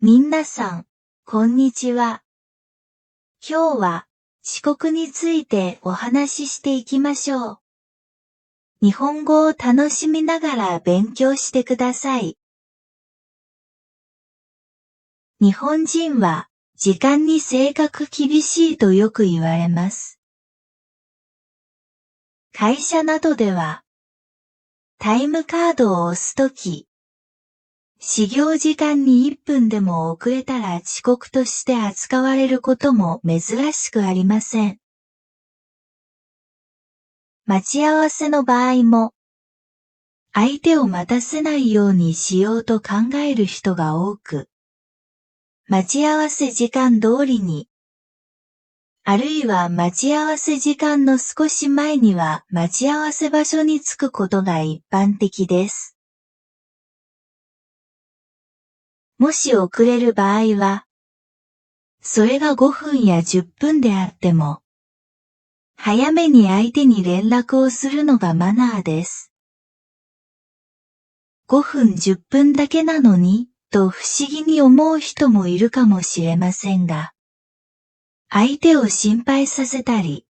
皆さん、こんにちは。今日は遅刻についてお話ししていきましょう。日本語を楽しみながら勉強してください。日本人は時間に性格厳しいとよく言われます。会社などでは、タイムカードを押すとき、始業時間に1分でも遅れたら遅刻として扱われることも珍しくありません。待ち合わせの場合も、相手を待たせないようにしようと考える人が多く、待ち合わせ時間通りに、あるいは待ち合わせ時間の少し前には待ち合わせ場所に着くことが一般的です。もし遅れる場合は、それが5分や10分であっても、早めに相手に連絡をするのがマナーです。5分10分だけなのに、と不思議に思う人もいるかもしれませんが、相手を心配させたり、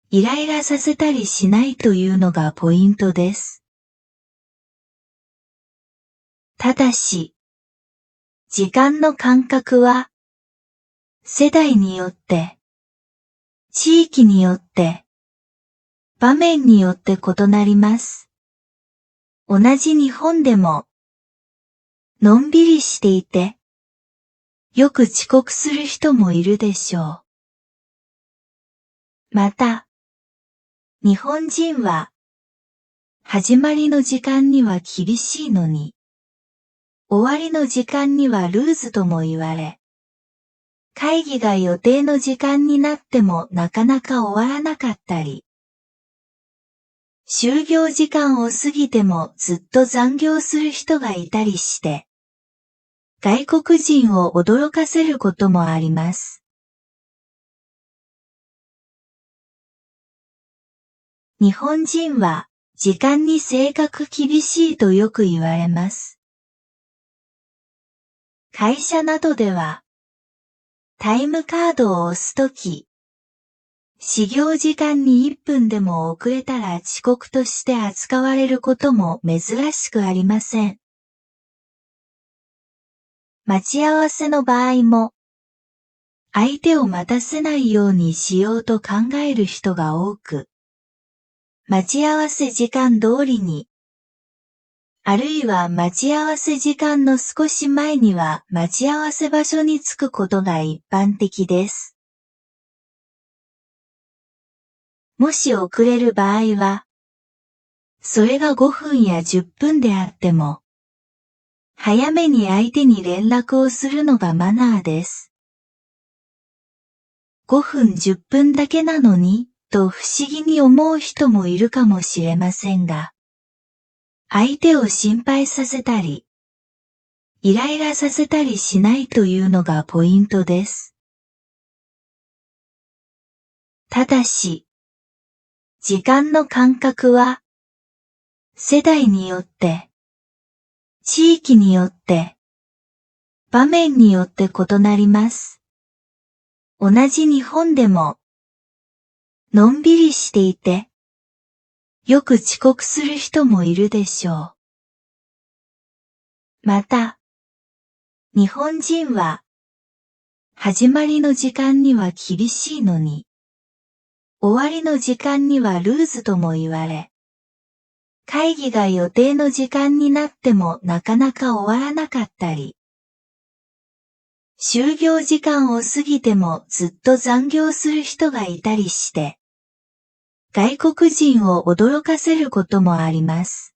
イライラさせたりしないというのがポイントです。ただし、時間の感覚は、世代によって、地域によって、場面によって異なります。同じ日本でも、のんびりしていて、よく遅刻する人もいるでしょう。また、日本人は、始まりの時間には厳しいのに、終わりの時間にはルーズとも言われ、会議が予定の時間になってもなかなか終わらなかったり、就業時間を過ぎてもずっと残業する人がいたりして、外国人を驚かせることもあります。日本人は時間に性格厳しいとよく言われます。会社などでは、タイムカードを押すとき、始業時間に1分でも遅れたら遅刻として扱われることも珍しくありません。待ち合わせの場合も、相手を待たせないようにしようと考える人が多く、待ち合わせ時間通りに、あるいは待ち合わせ時間の少し前には待ち合わせ場所に着くことが一般的です。もし遅れる場合は、それが5分や10分であっても、早めに相手に連絡をするのがマナーです。5分10分だけなのに、と不思議に思う人もいるかもしれませんが、相手を心配させたり、イライラさせたりしないというのがポイントです。ただし、時間の感覚は、世代によって、地域によって、場面によって異なります。同じ日本でも、のんびりしていて、よく遅刻する人もいるでしょう。また、日本人は、始まりの時間には厳しいのに、終わりの時間にはルーズとも言われ、会議が予定の時間になってもなかなか終わらなかったり、就業時間を過ぎてもずっと残業する人がいたりして、外国人を驚かせることもあります。